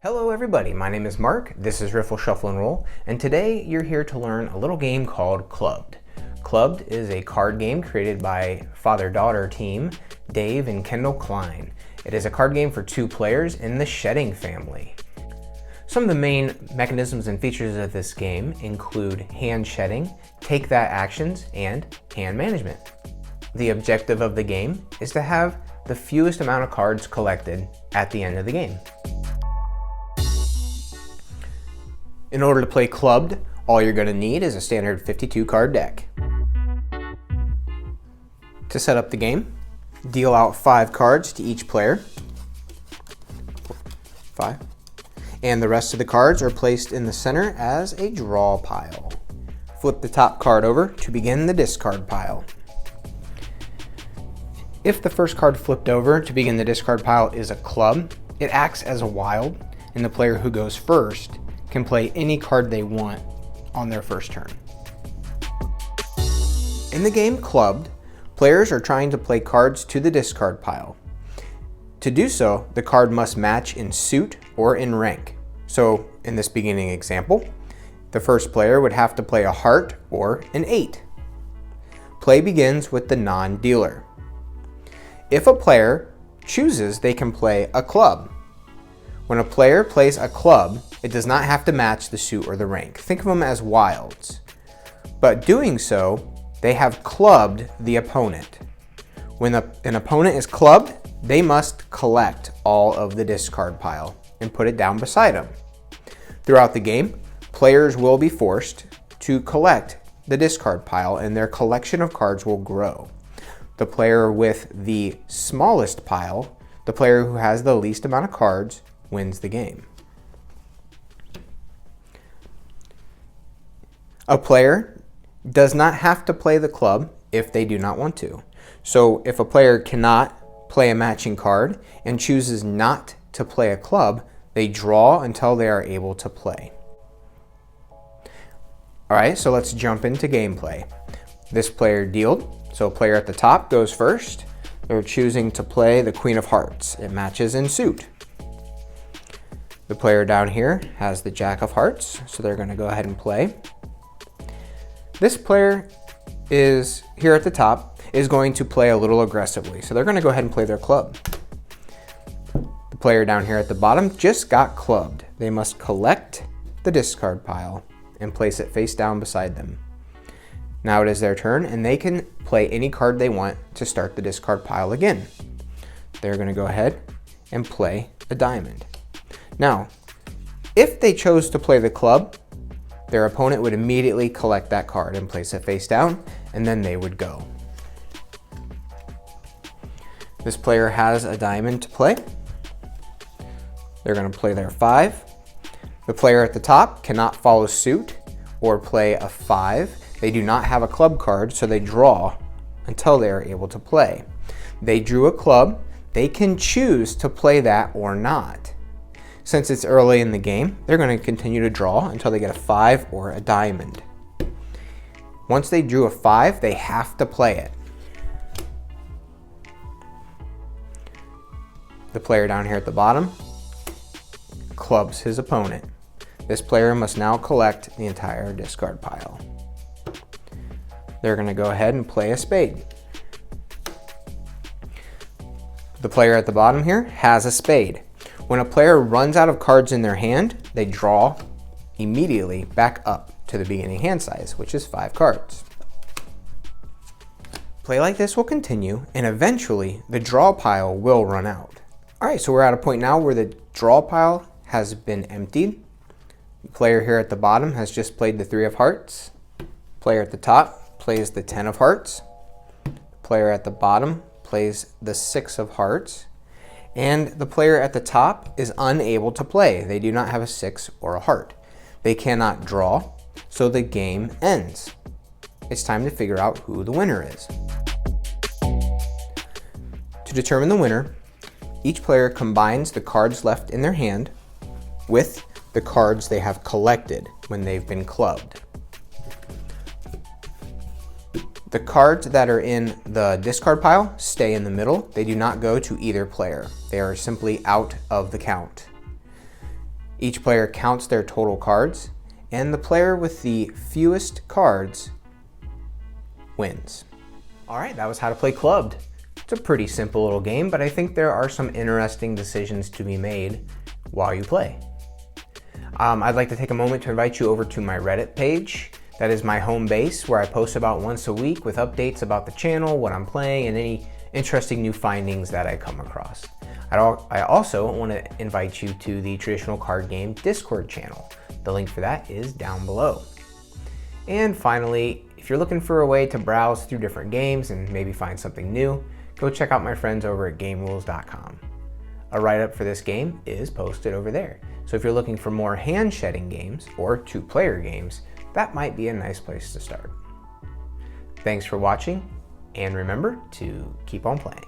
Hello everybody, my name is Mark, this is Riffle Shuffle and Roll, and today you're here to learn a little game called Clubbed. Clubbed is a card game created by father-daughter team Dave and Kendall Klein. It is a card game for 2 players in the shedding family. Some of the main mechanisms and features of this game include hand shedding, take that actions, and hand management. The objective of the game is to have the fewest amount of cards collected at the end of the game. In order to play Clubbed, all you're going to need is a standard 52 card deck. To set up the game, deal out 5 cards to each player. 5. And the rest of the cards are placed in the center as a draw pile. Flip the top card over to begin the discard pile. If the first card flipped over to begin the discard pile is a club, it acts as a wild, and the player who goes first can play any card they want on their first turn. In the game Clubbed, players are trying to play cards to the discard pile. To do so, the card must match in suit or in rank. So in this beginning example, the first player would have to play a heart or an 8. Play begins with the non-dealer. If a player chooses, they can play a club. When a player plays a club, it does not have to match the suit or the rank. Think of them as wilds. But doing so, they have clubbed the opponent. When an opponent is clubbed, they must collect all of the discard pile and put it down beside them. Throughout the game, players will be forced to collect the discard pile and their collection of cards will grow. The player with the smallest pile, the player who has the least amount of cards, wins the game. A player does not have to play the club if they do not want to. So if a player cannot play a matching card and chooses not to play a club, they draw until they are able to play. Alright, so let's jump into gameplay. This player dealed, so player at the top goes first. They're choosing to play the Queen of Hearts. It matches in suit. The player down here has the Jack of Hearts, so they're going to go ahead and play. This player is here at the top is going to play a little aggressively, so they're going to go ahead and play their club. The player down here at the bottom just got clubbed. They must collect the discard pile and place it face down beside them. Now it is their turn, and they can play any card they want to start the discard pile again. They're going to go ahead and play a diamond. Now, if they chose to play the club, their opponent would immediately collect that card and place it face down, and then they would go. This player has a diamond to play. They're going to play their 5. The player at the top cannot follow suit or play a 5. They do not have a club card, so they draw until they are able to play. They drew a club. They can choose to play that or not. Since it's early in the game, they're going to continue to draw until they get a 5 or a diamond. Once they drew a 5, they have to play it. The player down here at the bottom clubs his opponent. This player must now collect the entire discard pile. They're going to go ahead and play a spade. The player at the bottom here has a spade. When a player runs out of cards in their hand, they draw immediately back up to the beginning hand size, which is 5 cards. Play like this will continue, and eventually the draw pile will run out. Alright, so we're at a point now where the draw pile has been emptied. The player here at the bottom has just played the 3 of hearts. Player at the top plays the 10 of hearts. The player at the bottom plays the 6 of hearts. And the player at the top is unable to play. They do not have a 6 or a heart. They cannot draw, so the game ends. It's time to figure out who the winner is. To determine the winner, each player combines the cards left in their hand with the cards they have collected when they've been clubbed. The cards that are in the discard pile stay in the middle. They do not go to either player. They are simply out of the count. Each player counts their total cards, and the player with the fewest cards wins. All right, that was how to play Clubbed. It's a pretty simple little game, but I think there are some interesting decisions to be made while you play. I'd like to take a moment to invite you over to my Reddit page. That is my home base, where I post about once a week with updates about the channel, what I'm playing, and any interesting new findings that I come across. I also want to invite you to the Traditional Card Game Discord channel. The link for that is down below. And finally, if you're looking for a way to browse through different games and maybe find something new, go check out my friends over at GameRules.com. A write-up for this game is posted over there. So if you're looking for more hand-shedding games or two-player games, that might be a nice place to start. Thanks for watching, and remember to keep on playing.